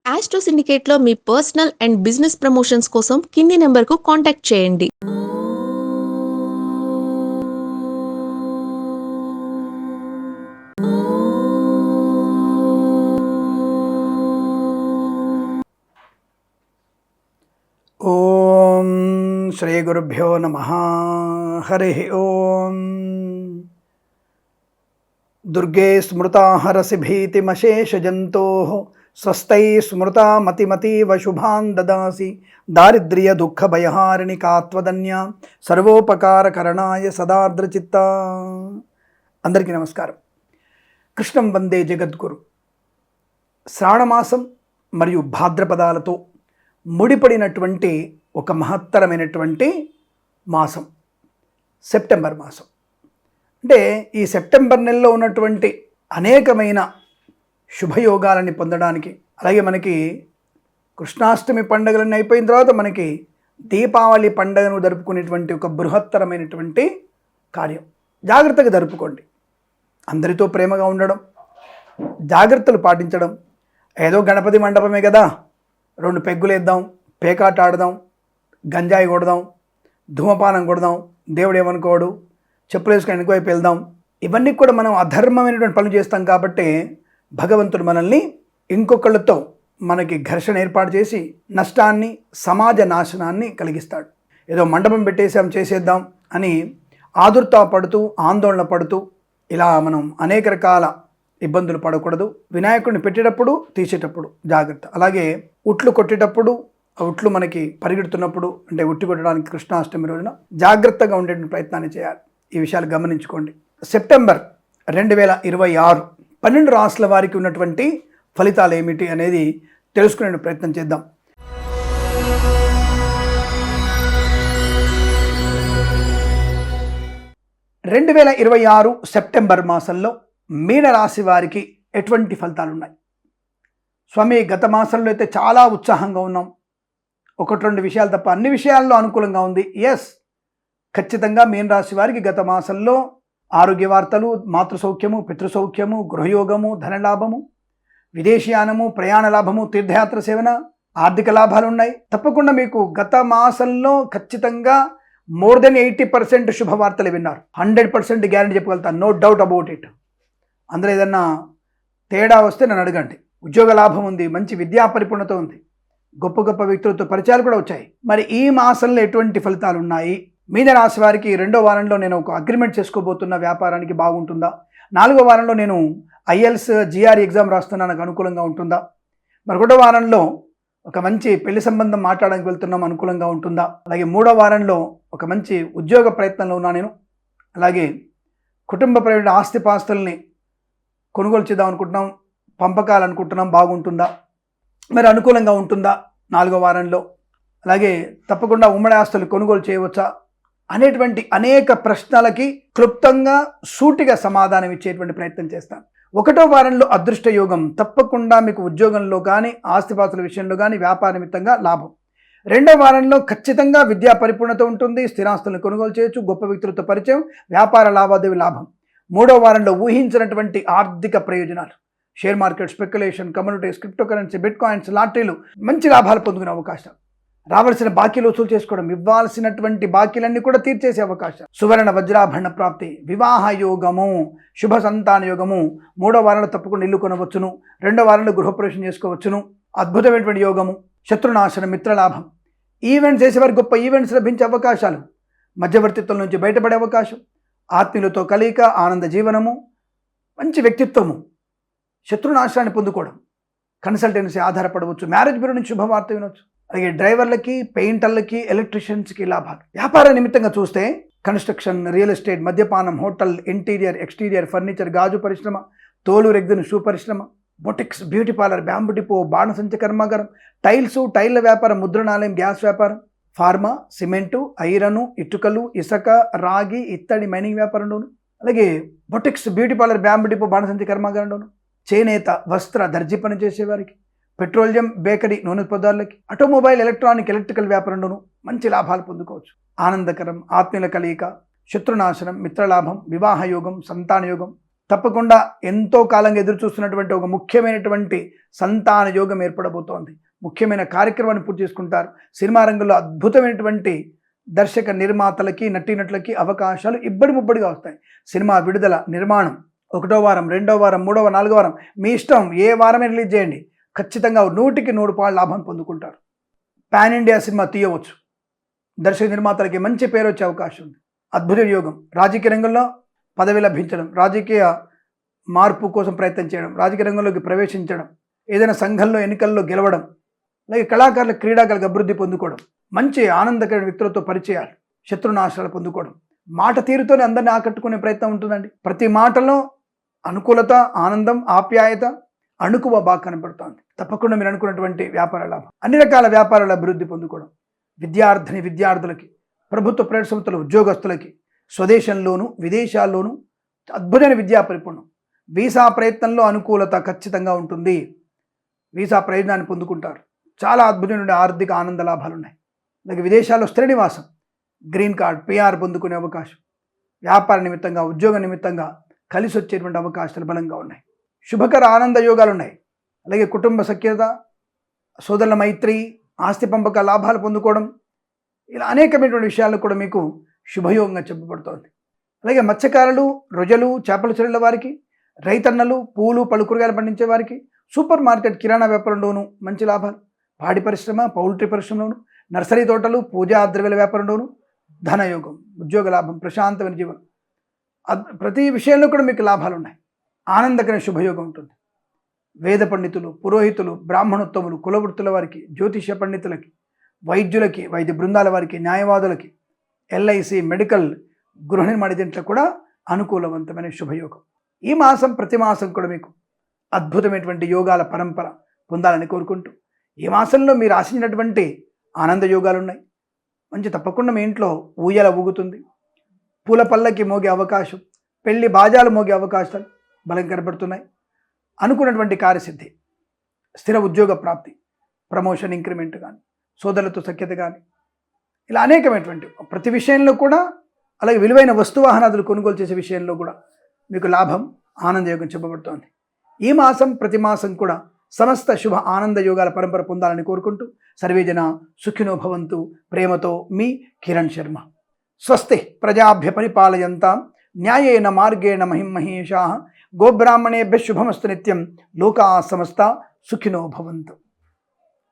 Astro సిండికేట్లో మీ personal and business promotions కోసం కింది నెంబర్కు కాంటాక్ట్ చేయండి. ఓం శ్రీ గురుభ్యో నమ. హరి ఓం. దుర్గే స్మృతా హరసి భీతిమశేషజంతో స్వస్థై స్మృతా మతిమతీవ శుభాన్ దదాసి దారిద్ర్య దుఃఖ భయహారిణి కాత్వదన్య సర్వోపకారకరణాయ సదార్ద్రచిత్త. అందరికీ నమస్కారం. కృష్ణం వందే జగద్గురు. శ్రావణమాసం మరియు భాద్రపదాలతో ముడిపడినటువంటి ఒక మహత్తరమైనటువంటి మాసం సెప్టెంబర్ మాసం. అంటే ఈ సెప్టెంబర్ నెలలో ఉన్నటువంటి అనేకమైన శుభయోగాలని పొందడానికి, అలాగే మనకి కృష్ణాష్టమి పండుగలన్నీ అయిపోయిన తర్వాత మనకి దీపావళి పండుగను జరుపుకునేటువంటి ఒక బృహత్తరమైనటువంటి కార్యం. జాగ్రత్తగా జరుపుకోండి. అందరితో ప్రేమగా ఉండడం, జాగ్రత్తలు పాటించడం. ఏదో గణపతి మండపమే కదా, 2 పెగ్గులు వేద్దాం, పేకాట ఆడదాం, గంజాయి కొడదాం, ధూమపానం కొడదాం, దేవుడు ఏమనుకోడు, చెప్పులు వేసుకొని వెనుకవైపు వెళ్దాం. ఇవన్నీ కూడా మనం అధర్మమైనటువంటి పనులు చేస్తాం. కాబట్టి భగవంతుడు మనల్ని ఇంకొకళ్ళతో మనకి ఘర్షణ ఏర్పాటు చేసి నష్టాన్ని, సమాజ నాశనాన్ని కలిగిస్తాడు. ఏదో మండపం పెట్టేసాం చేసేద్దాం అని ఆదుర్తాపడుతూ ఆందోళన పడుతూ ఇలా మనం అనేక రకాల ఇబ్బందులు పడకూడదు. వినాయకుడిని పెట్టేటప్పుడు తీసేటప్పుడు జాగ్రత్త. అలాగే ఉట్లు కొట్టేటప్పుడు, ఉట్లు మనకి పరిగెడుతున్నప్పుడు, అంటే ఉట్టి కొట్టడానికి కృష్ణాష్టమి రోజున జాగ్రత్తగా ఉండే ప్రయత్నాన్ని చేయాలి. ఈ విషయాలు గమనించుకోండి. సెప్టెంబర్ 2026 12 రాశుల వారికి ఉన్నటువంటి ఫలితాలు ఏమిటి అనేది తెలుసుకునే ప్రయత్నం చేద్దాం. సెప్టెంబర్ మాసంలో మీనరాశి వారికి ఎటువంటి ఫలితాలు ఉన్నాయి? స్వామి, గత మాసంలో అయితే చాలా ఉత్సాహంగా ఉన్నాం, 1-2 విషయాలు తప్ప అన్ని విషయాల్లో అనుకూలంగా ఉంది. ఎస్, ఖచ్చితంగా మీనరాశి వారికి గత మాసంలో ఆరోగ్య వార్తలు, మాతృసౌఖ్యము, పితృసౌఖ్యము, గృహయోగము, ధనలాభము, విదేశీయానము, ప్రయాణ లాభము, తీర్థయాత్ర సేవన, ఆర్థిక లాభాలు ఉన్నాయి. తప్పకుండా మీకు గత మాసంలో ఖచ్చితంగా మోర్ దెన్ 80% శుభవార్తలు విన్నారు. 100% గ్యారెంటీ చెప్పగలుగుతాను, నో డౌట్ అబౌట్ ఇట్. అందులో ఏదన్నా తేడా వస్తే నన్ను అడగండి. ఉద్యోగ లాభం ఉంది, మంచి విద్యా పరిపూర్ణత ఉంది, గొప్ప గొప్ప వ్యక్తులతో పరిచయాలు కూడా వచ్చాయి. మరి ఈ మాసంలో ఎటువంటి ఫలితాలు ఉన్నాయి? మీనరాశి వారికి 2వ వారంలో నేను ఒక అగ్రిమెంట్ చేసుకోబోతున్న, వ్యాపారానికి బాగుంటుందా? 4వ వారంలో నేను IELTS GRE ఎగ్జామ్ రాస్తున్నా, నాకు అనుకూలంగా ఉంటుందా? మరి 1వ వారంలో ఒక మంచి పెళ్లి సంబంధం మాట్లాడడానికి వెళ్తున్నాం, అనుకూలంగా ఉంటుందా? అలాగే 3వ వారంలో ఒక మంచి ఉద్యోగ ప్రయత్నంలో ఉన్నా నేను. అలాగే కుటుంబ ప్రైవేట్ ఆస్తిపాస్తుల్ని కొనుగోలు చేద్దాం అనుకుంటున్నాం, పంపకాలు అనుకుంటున్నాం, బాగుంటుందా? మరి అనుకూలంగా ఉంటుందా 4వ వారంలో? అలాగే తప్పకుండా ఉమ్మడి ఆస్తులు కొనుగోలు చేయవచ్చా అనేటువంటి అనేక ప్రశ్నలకి క్లుప్తంగా సూటిగా సమాధానం ఇచ్చేటువంటి ప్రయత్నం చేస్తాను. 1వ వారంలో అదృష్ట యోగం, తప్పకుండా మీకు ఉద్యోగంలో కానీ, ఆస్తిపాస్తుల విషయంలో కానీ, వ్యాపార నిమిత్తంగా లాభం. 2వ వారంలో ఖచ్చితంగా విద్యా పరిపూర్ణత ఉంటుంది, స్థిరాస్తులను కొనుగోలు చేయొచ్చు, గొప్ప వ్యక్తులతో పరిచయం, వ్యాపార లావాదేవీ లాభం. 3వ వారంలో ఊహించినటువంటి ఆర్థిక ప్రయోజనాలు, share market, speculation, communities, crypto currency, bitcoins, లాటరీలు, మంచి లాభాలు పొందుకునే అవకాశం. రావాల్సిన బాకీలు వసూలు చేసుకోవడం, ఇవ్వాల్సినటువంటి బాకీలన్నీ కూడా తీర్చేసే అవకాశం. సువర్ణ వజ్రాభరణ ప్రాప్తి, వివాహ యోగము, శుభ సంతాన యోగము. 3వ వారంలో తప్పకుండా ఇల్లు కొనవచ్చును, 2వ వారంలో గృహప్రవేశం చేసుకోవచ్చును. అద్భుతమైనటువంటి యోగము, శత్రునాశనం, మిత్రలాభం, ఈవెంట్స్ చేసేవారికి గొప్ప ఈవెంట్స్ లభించే అవకాశాలు, మధ్యవర్తిత్వం నుంచి బయటపడే అవకాశం, ఆత్మీయులతో కలయిక, ఆనంద జీవనము, మంచి వ్యక్తిత్వము, శత్రునాశనాన్ని పొందుకోవడం, కన్సల్టెన్సీ ఆధారపడవచ్చు, మ్యారేజ్ బ్యూరో నుంచి శుభవార్త వినవచ్చు. అలాగే డ్రైవర్లకి, పెయింటర్లకి, ఎలక్ట్రీషియన్స్కి లాభాలు. వ్యాపార నిమిత్తంగా చూస్తే కన్స్ట్రక్షన్, రియల్ ఎస్టేట్, మద్యపానం, హోటల్, ఇంటీరియర్, ఎక్స్టీరియర్, ఫర్నిచర్, గాజు పరిశ్రమ, తోలు రెగ్జిన్ షూ పరిశ్రమ, boutiques, beauty parlour, bamboo depot, బాణసంచ కర్మాగారం, టైల్స్, టైళ్ల వ్యాపారం, ముద్రణాలయం, గ్యాస్ వ్యాపారం, ఫార్మా, సిమెంటు, ఐరను, ఇటుకలు, ఇసుక, రాగి, ఇత్తడి, మైనింగ్ వ్యాపారంలోను, అలాగే boutiques, beauty parlour, bamboo depot, బాణసంచ కర్మాగారంలోను, చేనేత, వస్త్ర, దర్జీ పని చేసేవారికి, పెట్రోలియం, బేకరీ, నూనె పదార్థాలకి, ఆటోమొబైల్, ఎలక్ట్రానిక్, ఎలక్ట్రికల్ వ్యాపారంలోనూ మంచి లాభాలు పొందుకోవచ్చు. ఆనందకరం, ఆత్మీయుల కలయిక, శత్రునాశనం, మిత్రలాభం, వివాహ యోగం, సంతాన యోగం, తప్పకుండా ఎంతో కాలంగా ఎదురు చూస్తున్నటువంటి ఒక ముఖ్యమైనటువంటి సంతాన యోగం ఏర్పడబోతోంది. ముఖ్యమైన కార్యక్రమాన్ని పూర్తి చేసుకుంటారు. సినిమా రంగంలో అద్భుతమైనటువంటి దర్శక నిర్మాతలకి, నటీనటులకి అవకాశాలు ఇబ్బడి ముబ్బడిగా వస్తాయి. సినిమా విడుదల, నిర్మాణం 1వ వారం, 2వ వారం, 3వ, 4వ వారం మీ ఇష్టం, ఏ వారమే రిలీజ్ చేయండి, ఖచ్చితంగా 100కి 100 లాభం పొందుకుంటారు. పాన్ ఇండియా సినిమా తీయవచ్చు. దర్శక నిర్మాతలకి మంచి పేరు వచ్చే అవకాశం ఉంది. అద్భుత యోగం. రాజకీయ రంగంలో పదవి లభించడం, రాజకీయ మార్పు కోసం ప్రయత్నం చేయడం, రాజకీయ రంగంలోకి ప్రవేశించడం, ఏదైనా సంఘంలో ఎన్నికల్లో గెలవడం, అలాగే కళాకారుల క్రీడాకారులకు అభివృద్ధి పొందుకోవడం, మంచి ఆనందకరమైన వ్యక్తులతో పరిచయాలు, శత్రునాశాలు పొందుకోవడం, మాట తీరుతోనే అందరినీ ఆకట్టుకునే ప్రయత్నం ఉంటుందండి. ప్రతి మాటలో అనుకూలత, ఆనందం, ఆప్యాయత, అణుకువ బాగా కనబడుతోంది. తప్పకుండా మీరు అనుకున్నటువంటి వ్యాపార లాభం, అన్ని రకాల వ్యాపారాల అభివృద్ధి పొందుకోవడం, విద్యార్థులకి, ప్రభుత్వ ప్రైవేట్ సంస్థల ఉద్యోగస్తులకి, స్వదేశంలోనూ విదేశాల్లోనూ అద్భుతమైన విద్యా పరిపూర్ణం. వీసా ప్రయత్నంలో అనుకూలత ఖచ్చితంగా ఉంటుంది. వీసా ప్రయోజనాన్ని పొందుకుంటారు. చాలా అద్భుతమైన ఆర్థిక ఆనంద లాభాలు ఉన్నాయి. అలాగే విదేశాల్లో స్థిర నివాసం, గ్రీన్ కార్డ్, పిఆర్ పొందుకునే అవకాశం, వ్యాపార నిమిత్తంగా, ఉద్యోగ నిమిత్తంగా కలిసి వచ్చేటువంటి అవకాశాలు బలంగా ఉన్నాయి. శుభకర ఆనంద యోగాలు ఉన్నాయి. అలాగే కుటుంబ సఖ్యత, సోదరుల మైత్రి, ఆస్తి పంపక లాభాలు పొందుకోవడం, ఇలా అనేకమైనటువంటి విషయాలు కూడా మీకు శుభయోగంగా చెప్పబడుతోంది. అలాగే మత్స్యకారులు, రొయ్యలు, చేపల చెరువుల వారికి, రైతన్నలు, పూలు పళ్ళు కూరగాయలు పండించే వారికి, సూపర్ మార్కెట్, కిరాణా వ్యాపారంలోనూ మంచి లాభాలు, పాడి పరిశ్రమ, పౌల్ట్రీ పరిశ్రమలోను, నర్సరీ తోటలు, పూజా ద్రవ్యాల వ్యాపారంలోను ధనయోగం, ఉద్యోగ లాభం, ప్రశాంతమైన జీవనం, ప్రతి విషయంలో కూడా మీకు లాభాలు ఉన్నాయి. ఆనందకరమైన శుభయోగం ఉంటుంది. వేద పండితులు, పురోహితులు, బ్రాహ్మణోత్తములు, కులవృత్తుల వారికి, జ్యోతిష పండితులకి, వైద్యులకి, వైద్య బృందాల వారికి, న్యాయవాదులకి, ఎల్ఐసి, మెడికల్, గృహ నిర్మాణ ఏజెంట్లకు కూడా అనుకూలవంతమైన శుభయోగం. ఈ మాసం ప్రతి మాసం కూడా మీకు అద్భుతమైనటువంటి యోగాల పరంపర పొందాలని కోరుకుంటూ, ఈ మాసంలో మీరు ఆశించినటువంటి ఆనంద యోగాలు ఉన్నాయి. మంచి తప్పకుండా మీ ఇంట్లో ఊయల ఊగుతుంది, పూల పల్లకి మోగే అవకాశం, పెళ్లి బాజాలు మోగే అవకాశాలు బలం కనబడుతున్నాయి. అనుకున్నటువంటి కార్యసిద్ధి, స్థిర ఉద్యోగ ప్రాప్తి, ప్రమోషన్, ఇంక్రిమెంట్ కానీ, సోదరులతో సఖ్యత కానీ, ఇలా అనేకమైనటువంటి ప్రతి విషయంలో కూడా, అలాగే విలువైన వస్తువాహనాదులు కొనుగోలు చేసే విషయంలో కూడా మీకు లాభం, ఆనందయోగం చెప్పబడుతోంది. ఈ మాసం ప్రతి మాసం కూడా సమస్త శుభ ఆనంద యోగాల పరంపర పొందాలని కోరుకుంటూ, సర్వేజన సుఖినో భవంతు. ప్రేమతో మీ కిరణ్ శర్మ. స్వస్తి ప్రజాభ్య పరిపాలయంతాం న్యాయేన మార్గేణ మహిమహేషాః. గోబ్రాహ్మణేభ్యః శుభమస్తు నిత్యం. లోకా సమస్తా సుఖినో భవంతు.